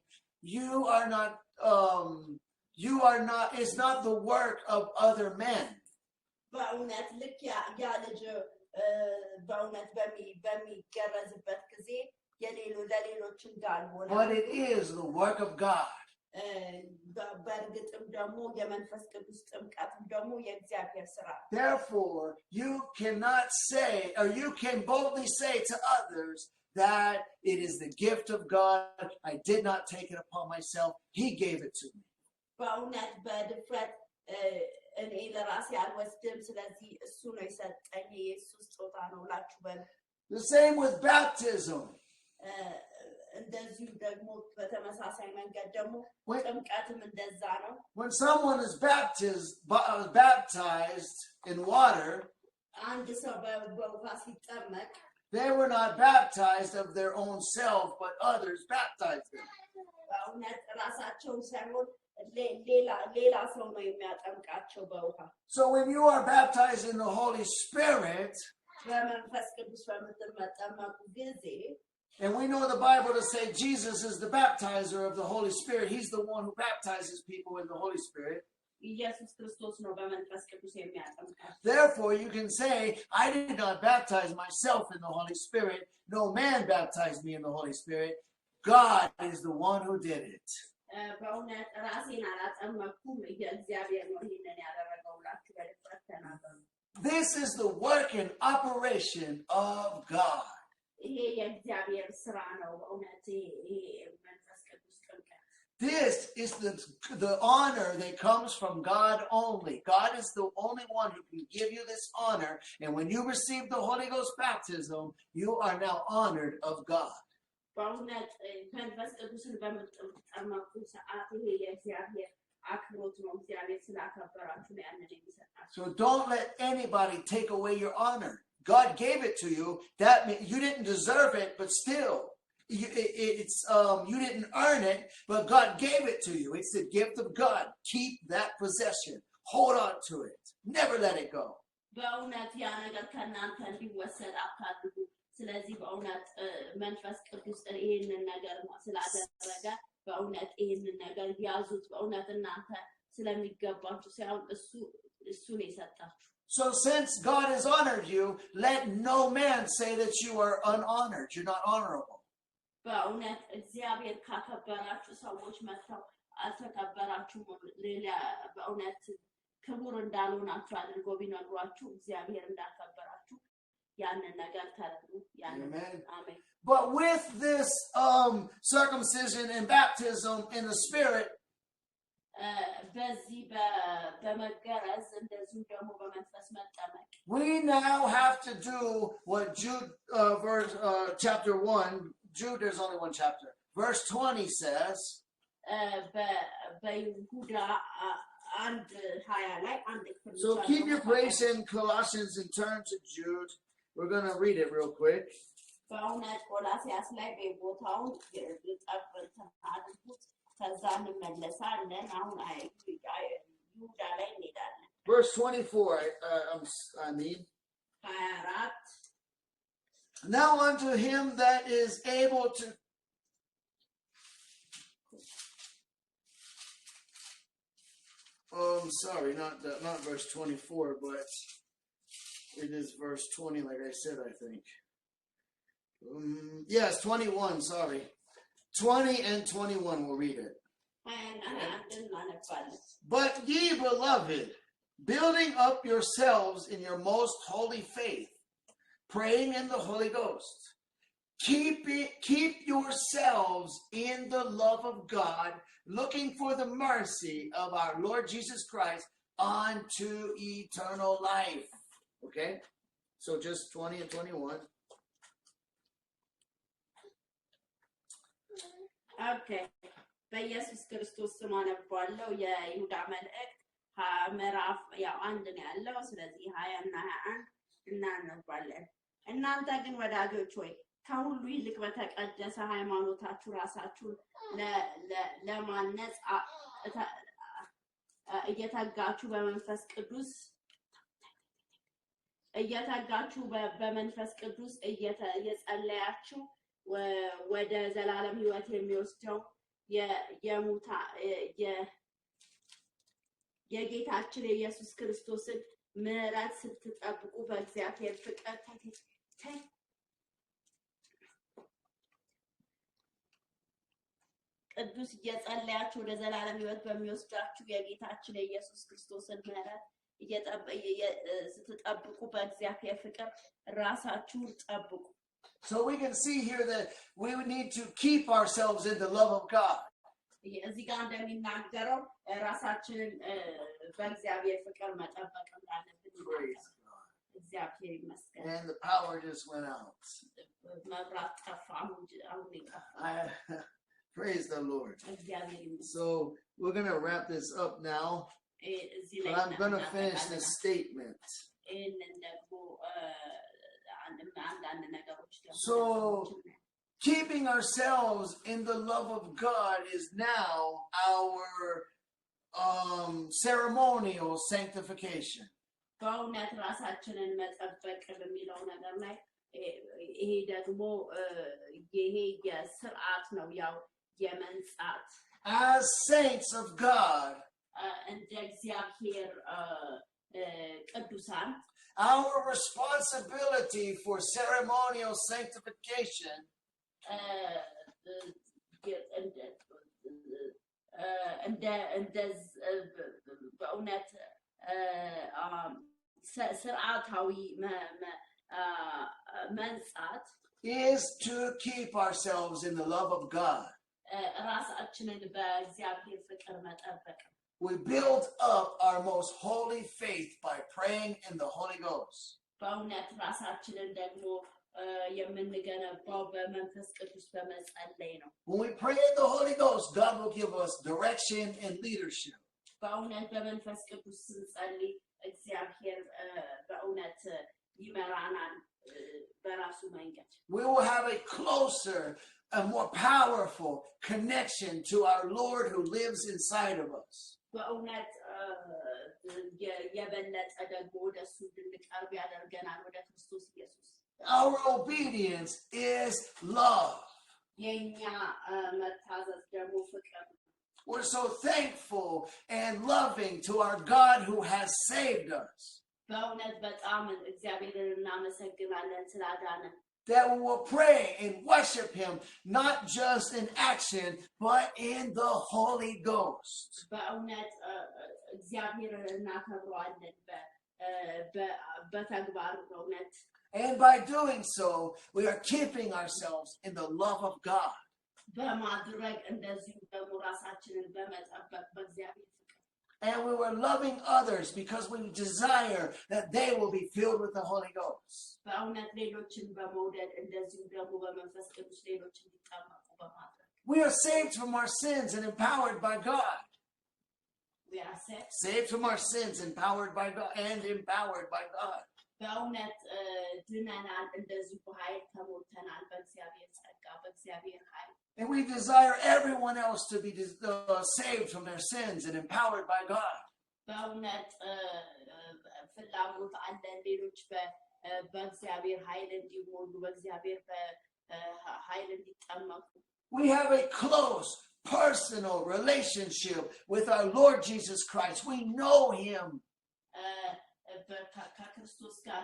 it's not the work of other men. በእውነት ልክ ያ ልጅ በእውነት በሚገረዝበት ጊዜ ለሌሎች እንዳልሆነ But it is the work of God. በእርግጥም ደግሞ የመንፈስ ቅዱስ ጥምቀትም ደግሞ የእግዚአብሔር ስራ። Therefore, you cannot say, or you can boldly say to others that it is the gift of God. I did not take it upon myself. He gave it to me. በእውነት በድፍረት እኔ ለራሴ አልወስድም ስለዚህ እሱ ነው የሰጠኝ የኢየሱስ ስጦታ ነው ላችሁ በል። The same with baptism. እንደዚሁ ደግሞ በተመሳሳይ መንገድ ደግሞ ጥምቀትም እንደዛ ነው። When someone is baptized in water, አንድ ሰው በውሃ ሲጠመቅ they were not baptized of their own self, but others baptized them. በእውነት ራሳቸውን ሳይሆን ሌላ ሰው ነው የሚያጠምቃቸው በውሃ። So when you are baptized in the Holy Spirit, በመንፈስ ቅዱስ በምትጠመቁ ጊዜ and we know the Bible to say Jesus is the baptizer of the Holy Spirit. He's the one who baptizes people in the Holy Spirit. ኢየሱስ ክርስቶስ ነው በመንፈስ ቅዱስ የሚያጠምቃቸው Therefore, you can say, I did not baptize myself in the Holy Spirit. No man baptized me in the Holy Spirit. God is the one who did it. በእውነት ራሴን አላጠመቅኩም እግዚአብሔር ነው ይህንን ያደረገው ብላችሁ በድፍረት ተናገሩ This is the work and operation of God. ይሄ የእግዚአብሔር ስራ ነው በእውነት ይሄ መንፈስ ቅዱስ ጥምቀት This is the honor that comes from God only. God is the only one who can give you this honor. And when you receive the Holy Ghost baptism, you are now honored of God. በእውነት መንፈስ ቅዱስን በምትጠመቁ ሰዓት ይሄ የእግዚአብሔር አክብሮት ነው እግዚአብሔር ስላከበራችሁ ነው ያንን የሚሰጣችሁ So don't let anybody take away your honor. God gave it to you. That means you didn't deserve it, but still, you didn't earn it, but God gave it to you. It's the gift of God. Keep that possession. Hold on to it. Never let it go. በእውነት ያ ነገር ከእናንተ እንዲወሰድ አታድርጉ ስለዚህ በእውነት መንፈስ ቅዱስ ይሄንን ነገር ስላደረገ በእውነት ይሄንን ነገር ያዙት በእውነት እናንተ ስለሚገባችሁ ሳይሆን እሱ ነው የሰጣችሁ So since God has honored you, let no man say that you are unhonored. You're not honorable. በእውነት እግዚአብሔር ካከበራችሁ ሰዎች መጥተው አልተከበራችሁም ሌላ በእውነት ክቡር እንዳልሆናችሁ አድርጎ ቢነግሯችሁ እግዚአብሔር እንዳከበራችሁ ያንን ነገር ተረዱ ያንን አሜን But with this circumcision and baptism in the Spirit, በዚህ በመገረዝ እንደዚሁ ደግሞ በመንፈስ መጠመቅ we now have to do what Jude chapter 1, Jude, there's only one chapter. Verse 20 says, በይሁዳ አንድ 20 ላይ አንድ ክፍል so keep your place in Colossians and turn to Jude. We're going to read it real quick. በእውነት ቆላስይስ ላይ በቦታውን ጠብቀን አድርጉት ከዛ እንመለሳለን አሁን ይሁዳ ላይ እንሄዳለን Verse 24, I mean. 24 Now unto him that is able to sorry, not verse 24, but it is verse 20, like I said, I think. Yes, 21, sorry. 20 and 21, we'll read it. But ye beloved, building up yourselves in your most holy faith, praying in the Holy Ghost, keep yourselves in the love of God, looking for the mercy of our Lord Jesus Christ unto eternal life. Okay? So just 20 and 21. Okay. በኢየሱስ ክርስቶስ ስም አነባለሁ የይሁዳ መልእክት ምዕራፍ ያው አንድ ነው ያለው ስለዚህ 20 እና 21 እናነባለን እናንተ ግን ወዳጆች ሆይ ከሁሉ ይልቅ በተቀደሰ ሃይማኖታችሁ ራሳችሁን ለማነጽ እየተጋችሁ በመንፈስ ቅዱስ እየጸለያችሁ ወደ ዘላለም ሕይወት የሚወስደው የጌታችን የኢየሱስ ክርስቶስን ምሕረት ስትጠብቁ በእግዚአብሔር ፍቅር ቅዱስ እየጸለያችሁ ወደ ዘላለም ሕይወት በሚወስዳችሁ የጌታችን የኢየሱስ ክርስቶስን ምሕረት ስትጠብቁ በእግዚአብሔር ፍቅር ራሳችሁን ጠብቁ So we can see here that we need to keep ourselves in the love of God. እዚህ ጋር እንደሚናገረው ራሳችንን በእግዚአብሔር ፍቅር መጠበቅ እንዳለብን እግዚአብሔር ይመስገን And the power just went out. መብራት ጠፋ አሁን Praise the Lord. So we're going to wrap this up now. But I'm going to finish this statement. So keeping ourselves in the love of God is now our ceremonial sanctification. በእውነት ራሳችንን መጠበቅ በሚለው ነገር ላይ ይሄ ደግሞ ይሄ የሥርዓት ነው ያው የመንጻት As saints of God, እንደ እግዚአብሔር ቅዱሳን our responsibility for ceremonial sanctification በእውነት ስርዓታዊ መንጻት is to keep ourselves in the love of God. ራሳችንን በእግዚአብሔር ፍቅር መጠበቅ We build up our most holy faith by praying in the Holy Ghost. በእውነት ራሳችንን ደግሞ የምንገነባው በመንፈስ ቅዱስ በመጸለይ ነው። When we pray in the Holy Ghost, God will give us direction and leadership. በእውነት በመንፈስ ቅዱስ ስንጸልይ እግዚአብሔር በእውነት ይመራናል በራሱ መንገድ። We will have a closer and more powerful connection to our Lord who lives inside of us. በእውነት የበለጠ ደግሞ ወደሱ እንድንቀርብ ያደርገናል ወደ ክርስቶስ ኢየሱስ። Our obedience is love. የኛ መታዘዝ ደግሞ ፍቅር ነው። We're so thankful and loving to our God who has saved us. በእውነት በጣም እግዚአብሔርን እናመሰግናለን ስላዳነን። That we will pray and worship him not just in action but in the Holy Ghost. በእውነት እግዚአብሔርን እናከብረዋለን በተግባር በእውነት And by doing so, we are keeping ourselves in the love of God. በማድረግ እንደዚሁ ደግሞ ራሳችንን በመጠበቅ በእግዚአብሔር ፍቅር And we were loving others because we desire that they will be filled with the Holy Ghost. በእውነት ሌሎችን በመውደድ እንደዚሁ ደግሞ በመንፈስ ቅዱስ ሌሎች እንዲጠመቁ በማድረግ We are saved from our sins and empowered by God. we are Saved from our sins, empowered by God, and empowered by God. በእውነት ድነናል እንደዚሁ ኃይል ተሞልተናል በእግዚአብሔር ጸጋ በእግዚአብሔር ኃይል And we desire everyone else to be saved from their sins and empowered by God. በእውነት ፍላጎት አለን ሌሎች በእግዚአብሔር ኃይል እንዲሞሉ በእግዚአብሔር ኃይል እንዲጠመቁ We have a close personal relationship with our Lord Jesus Christ. We know him. ከክርስቶስ ጋር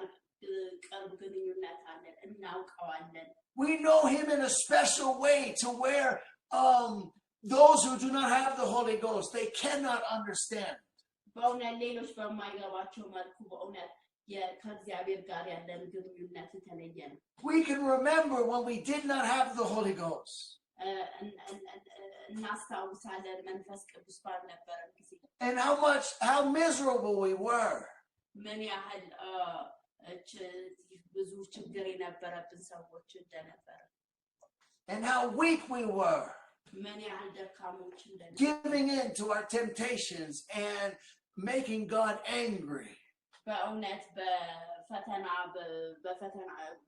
ቅርብ ግንኙነት አለን እናውቀዋለን። We know him in a special way to where those who do not have the Holy Ghost, they cannot understand. በእውነት ሌሎች በማይገባቸው መልኩ በእውነት ከእግዚአብሔር ጋር ያለን ግንኙነት የተለየ ነው። We can remember when we did not have the Holy Ghost. እናስታውሳለን መንፈስ ቅዱስ ባልነበረን ጊዜ And how miserable we were. ምን ያህል ብዙ ችግር የነበረብን ሰዎች እንደነበረ And how weak we were. ምን ያህል ደካሞች እንደነበረ Giving in to our temptations and making God angry. በእውነት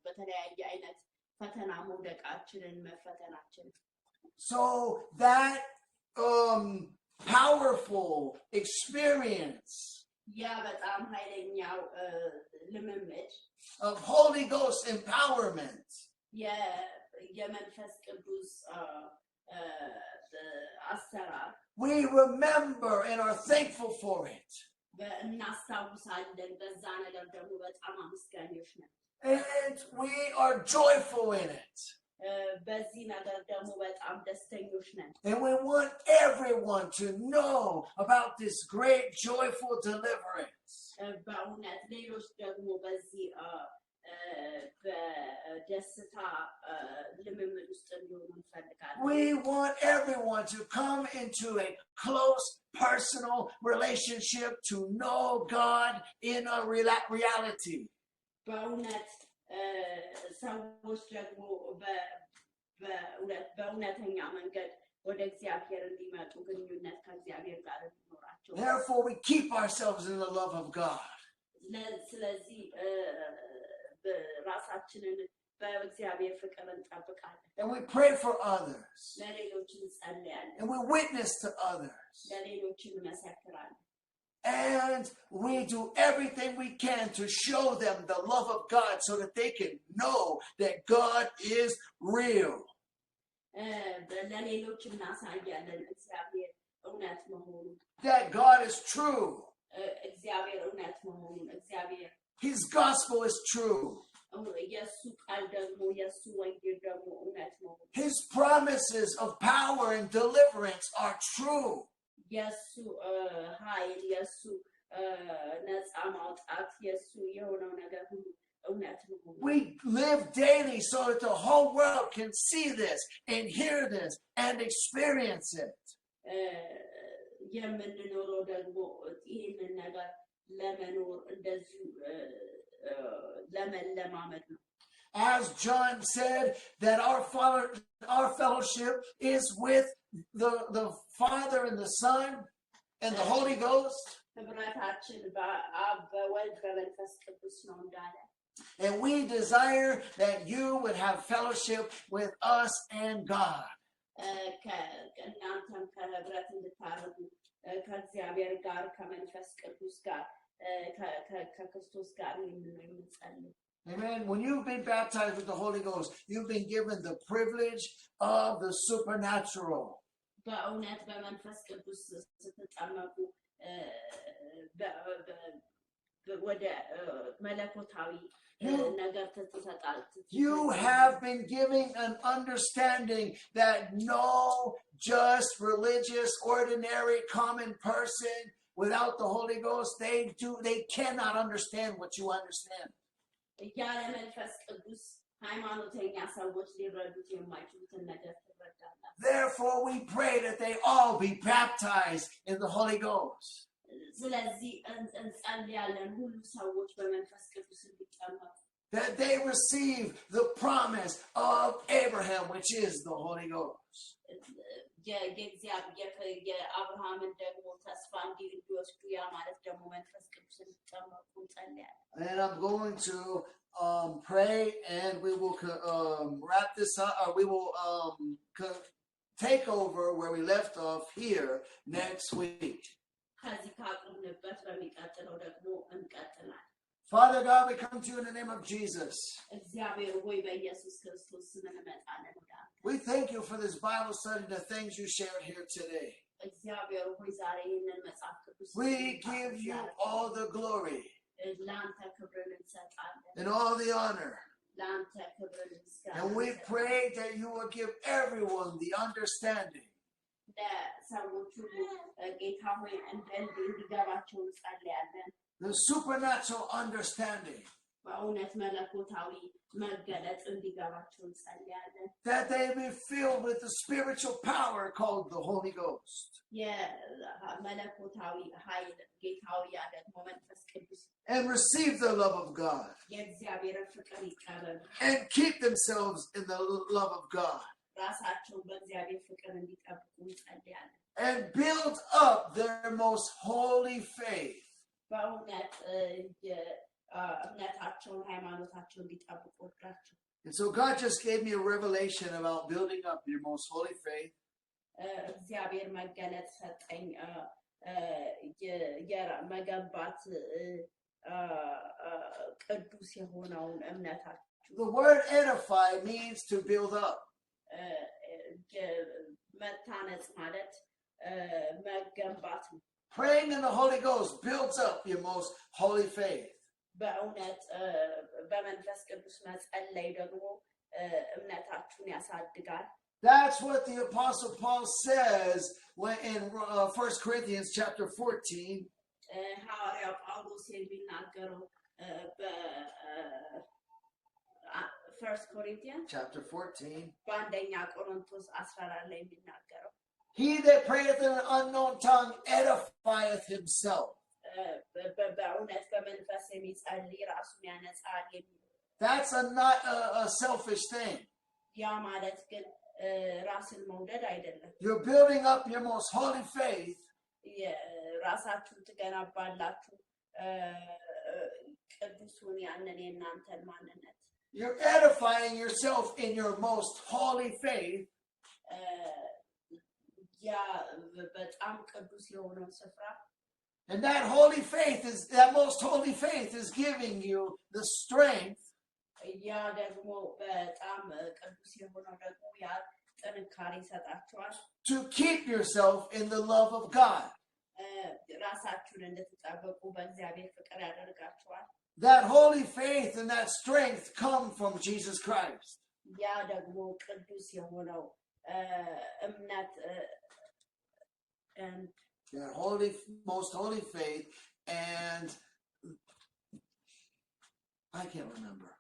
በተለያየ አይነት ፈተና መውደቃችንን መፈተናችን So that powerful experience ያ በጣም ኃይለኛው ልምምድ of Holy Ghost empowerment የመንፈስ ቅዱስ አሰራር we remember and are thankful for it. እናስታውሳለን በዛ ነገር ደግሞ በጣም አመስጋኞች ነን And we are joyful in it. በዚህ ነገር ደግሞ በጣም ደስተኞች ነን And we want everyone to know about this great joyful deliverance. በእውነት ሌሎች ደግሞ በዚህ በደስታ ልምምድ ውስጥ እንዲሆኑ እንፈልጋለን We want everyone to come into a close personal relationship to know God in a reality. በእውነት ሰዎች ደግሞ በእውነተኛ መንገድ ወደ እግዚአብሔር እንዲመጡ ግንኙነት ከእግዚአብሔር ጋር እንዲኖራቸው Therefore, we keep ourselves in the love of God. ስለዚህ ራሳችንን በእግዚአብሔር ፍቅር እንጠብቃለን And we pray for others. ለሌሎች እንጸልያለን And we witness to others. ለሌሎች እንመሰክራለን And we do everything we can to show them the love of God so that they can know that God is real. ለሌሎች እናሳያለን እግዚአብሔር እውነት መሆኑ that God is true. እግዚአብሔር እውነት መሆኑን እግዚአብሔር His gospel is true. የሱ ቃል ደግሞ የሱ ወንጌል ደግሞ እውነት መሆኑ His promises of power and deliverance are true. የሱ ኃይል የሱ ነፃ ማውጣት የሱ የሆነው ነገር ሁሉ እውነት መሆኑ We live daily so that the whole world can see this and hear this and experience it. የምንኖረው ደግሞ ይህንን ነገር ለመኖር እንደዚሁ ለመለማመድ ነው As John said, that our fellowship is with the Father and the Son and the Holy Ghost. ህብረታችን በአብ በወልድ በመንፈስ ቅዱስ ነው እንዳለ And we desire that you would have fellowship with us and God. ከእናንተም ከህብረት እንድታረጉ ከእግዚአብሔር ጋር ከመንፈስ ቅዱስ ጋር ከክርስቶስ ጋር የምንጸልይ Amen. When you've been baptized with the Holy Ghost, you've been given the privilege of the supernatural. በእውነት በመንፈስ ቅዱስ ስትጠመቁ ወደ መለኮታዊ ነገር ተሰጣል You have been giving an understanding that no just religious ordinary common person without the Holy Ghost they cannot understand what you understand. ያለ መንፈስ ቅዱስ ሃይማኖተኛ ሰዎች ሊረዱት የማይችሉትን ነገር ትረዳላችሁ Therefore we pray that they all be baptized in the Holy Ghost. ስለዚህ እንጸልያለን ሁሉ ሰዎች በመንፈስ ቅዱስ እንዲጠመቁ That they receive the promise of Abraham, which is the Holy Ghost. የአብርሃምን ደግሞ ተስፋ እንዲወስዱ ያ ማለት ደግሞ መንፈስ ቅዱስ እንዲጠመቁ እንጸልያለን And I'm going to pray, and we will wrap this up. Or we will take over where we left off here next week. ከዚህ ካቆምንበት በሚቀጥለው ደግሞ እንቀጥላለን Father God, we come to you in the name of Jesus. እግዚአብሔር ሆይ በኢየሱስ ክርስቶስ ስም እንመጣለን ወደ አንተ We thank you for this Bible study, the things you shared here today. እግዚአብሔር ሆይ ዛሬ ይህንን መጽሐፍ ቅዱስ We give you all the glory ለአንተ ክብርን እንሰጣለን and all the honor. ለአንተ ክብርን ምስጋና And we pray that you will give everyone the understanding ለሰዎች ሁሉ ጌታ ሆይ እንዲገባቸው እንጸልያለን the supernatural understanding, በእውነት መለኮታዊ መገለጥ እንዲገባቸው እንጸልያለን that they be filled with the spiritual power called the Holy Ghost, የመለኮታዊ ኃይል ጌታዊ ደግሞ መንፈስ ቅዱስ and receive the love of God, የእግዚአብሔርን ፍቅር ይቀበሉ and keep themselves in the love of God, ራሳቸውን በእግዚአብሔር ፍቅር እንዲጠብቁ እንጸልያለን and build up their most holy faith. በእውነት እምነታቸውን ሃይማኖታቸውን እንዲጠብቁ ወዳቸው And so God just gave me a revelation about building up your most holy faith. እግዚአብሔር መገለጥ ሰጠኝ መገንባት ቅዱስ የሆነውን እምነታቸው The word edify means to build up. መታነጽ ማለት መገንባት ነው Praying in the Holy Ghost builds up your most holy faith. በእውነት በመንፈስ ቅዱስ መጸለይ ደግሞ እምነታችሁን ያሳድጋል That's what the Apostle Paul says when in 1 Corinthians chapter 14. ሐዋርያው ጳውሎስ የሚናገረው በ1 Corinthians chapter 14. በአንደኛ ቆሮንቶስ 14 ላይ የሚናገረው He that prayeth in an unknown tongue edifieth himself. በእውነት በመንፈስ የሚጸልይ ራሱን ያነጻል የሚል That's not a selfish thing. ያ ማለት ግን ራስን መውደድ አይደለም You're building up your most holy faith. ራሳችሁን ትገነባላችሁ ቅዱሱን ያንን የእናንተን ማንነት You're edifying yourself in your most holy faith. ያ በጣም ቅዱስ የሆነው ስፍራ And that most holy faith is giving you the strength ያ ደግሞ በጣም ቅዱስ የሆነው ደግሞ ያ ጥንካሬ ይሰጣችኋል። to keep yourself in the love of God. ራሳችሁን እንድትጠብቁ በእግዚአብሔር ፍቅር ያደርጋችኋል። That holy faith and that strength come from Jesus Christ. ያ ደግሞ ቅዱስ የሆነው እምነት and That most holy faith, and I can't remember.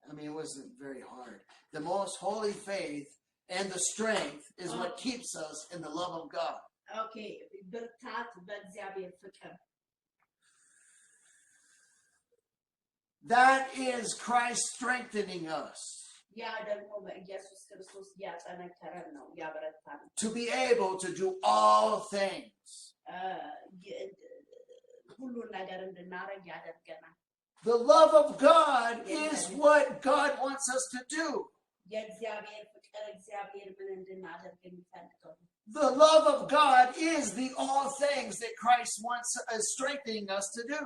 I mean, it wasn't very hard. The most holy faith and the strength is what keeps us in the love of God. Okay, ብርታት በእግዚአብሔር ፍቅር. That is Christ strengthening us. ያ ደግሞ በኢየሱስ ክርስቶስ ያጠነከረን ነው ያበረታን. To be able to do all things. ሁሉን ነገር እንድናረግ ያደርገናል. The love of God is what God wants us to do. የእግዚአብሔር ፍቅር እግዚአብሔር ምን እንድናደርግ የሚፈልገው. The love of God is the all things that Christ wants strengthening us to do.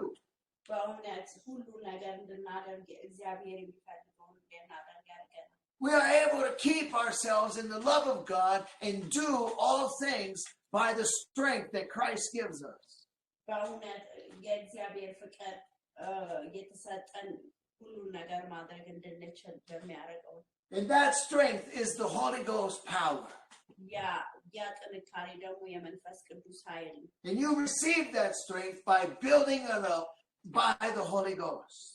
በእውነት ሁሉ ነገር እንድናደርግ እግዚአብሔር የሚፈልገውን እንድናደርግ ያደርገናል. We are able to keep ourselves in the love of God and do all things by the strength that Christ gives us. በእውነት የእግዚአብሔር ፍቅር የተሰጠን ሁሉን ነገር ማድረግ እንድንችል በሚያደርገው. And that strength is the Holy Ghost power. ያ ጥንካሬ ደግሞ የመንፈስ ቅዱስ ኃይል. And you receive that strength by building it up by the Holy Ghost.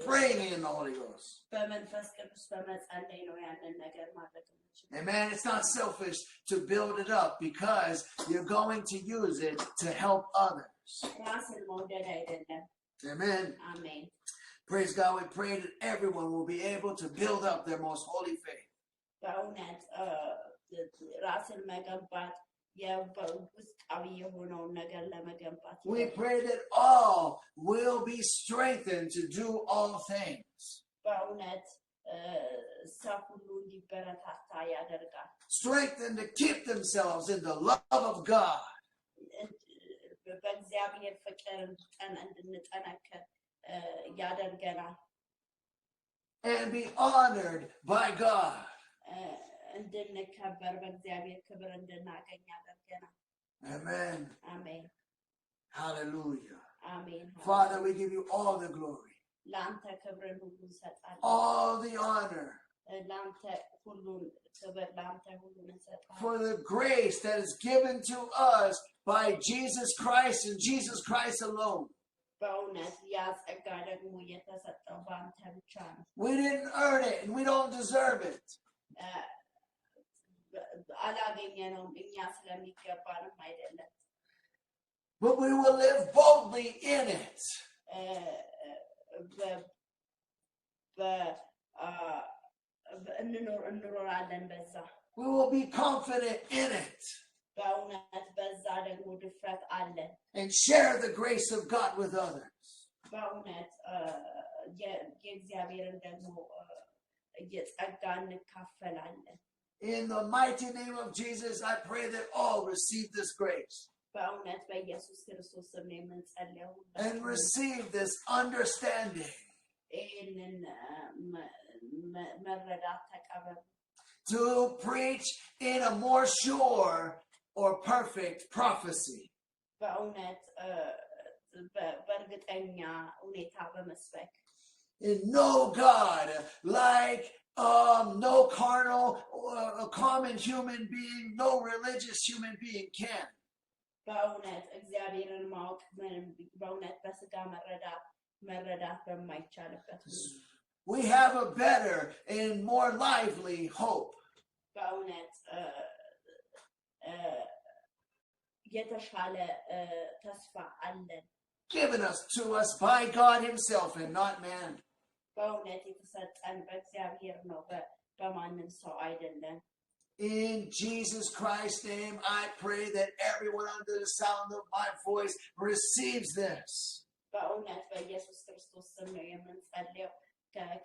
Praying in the Holy Ghost. በመንፈስ ቅዱስ በመጸለይ ነው ያንን ነገር ማድረግ የምንችለው. Amen. It's not selfish to build it up because you're going to use it to help others. ራስን መውደድ አይደለም. Amen. Amen. Praise God. We pray that everyone will be able to build up their most holy faith. በእውነት ራስን መገንባት የውስጣዊ የሆነውን ነገር ለመገንባት. We pray that all will be strengthened to do all things. በእውነት ሰው ሁሉ እንዲበረታታ ያደርጋል. Strengthened to keep themselves in the love of God. በእግዚአብሔር ፍቅር እንድንጠነክር ያደርገናል. And be honored by God. እንድንከበር በእግዚአብሔር ክብር እንድናገኝ ያደርገናል. Amen. Amen. Hallelujah. Amen. Father, we give you all the glory, ለአንተ ክብርን ሁሉ እንሰጣለን. all the honor, ለአንተ ሁሉን ክብር ለአንተ ሁሉን እንሰጣለን. for the grace that is given to us by Jesus Christ and Jesus Christ alone. በእውነት ያ ጸጋ ደግሞ የተሰጠው በአንተ ብቻ ነው. We didn't earn it and we don't deserve it. አላገኘነውም እኛ ስለሚገባንም አይደለም. But we will live boldly in it. እንኖራለን በዛ. We will be confident in it. በእውነት በዛ ደግሞ ድፍረት አለን. And share the grace of God with others. በእውነት የእግዚአብሔርን ደግሞ የጸጋ እንካፈላለን. In the mighty name of Jesus, I pray that all receive this grace. በእውነት በኢየሱስ ክርስቶስ ስም የምንጸልየው And receive this understanding. ይህንን መረዳት ተቀበሉ. To preach in a more sure or perfect prophecy. በእውነት በእርግጠኛ ሁኔታ በመስበክ. And know God like no carnal, a common human being, no religious human being can. በእውነት እግዚአብሔርን ማወቅ በእውነት በስጋ መረዳት በማይቻልበት. We have a better and more lively hope. በእውነት የተሻለ ተስፋ አለን. Given to us by God himself and not man. በእውነት የተሰጠን በእግዚአብሔር ነው በማንም ሰው አይደለም. In Jesus Christ's name, I pray that everyone under the sound of my voice receives this. በእውነት በኢየሱስ ክርስቶስ ስም ነው የምንጸልየው.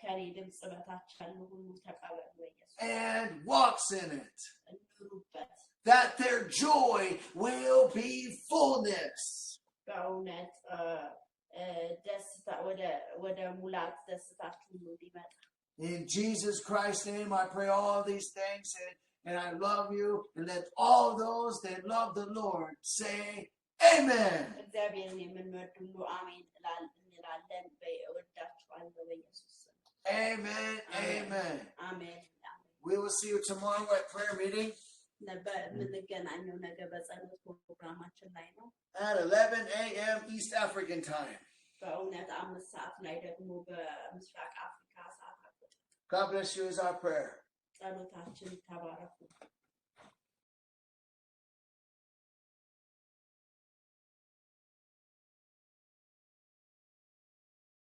ከኔ ድምፅ በታች ያሉ ሁሉ ተቀበሉ በኢየሱስ. And walks in it. እንኑሩበት. That their joy will be fullness. በእውነት ደስታ ወደ ሙላት ደስታችሁ ሁሉ እንዲመጣ. In Jesus Christ's name, I pray all these things, and I love you. And let all those that love the Lord say, Amen. እግዚአብሔርን የምንወድ ሁሉ አሜን እንላለን። እወዳችኋለሁ በኢየሱስ ስም። Amen. Amen. አሜን። We will see you tomorrow at prayer meeting የምንገናኘው ነገ በጸሎት ፕሮግራማችን ላይ ነው። at 11 a.m. East African time. በእውነት 5 ሰዓት ላይ ደግሞ በምስራቅ አፍሪካ ሰዓት አቆጣጠር። God bless you is our prayer. ጸሎታችን ተባረኩ።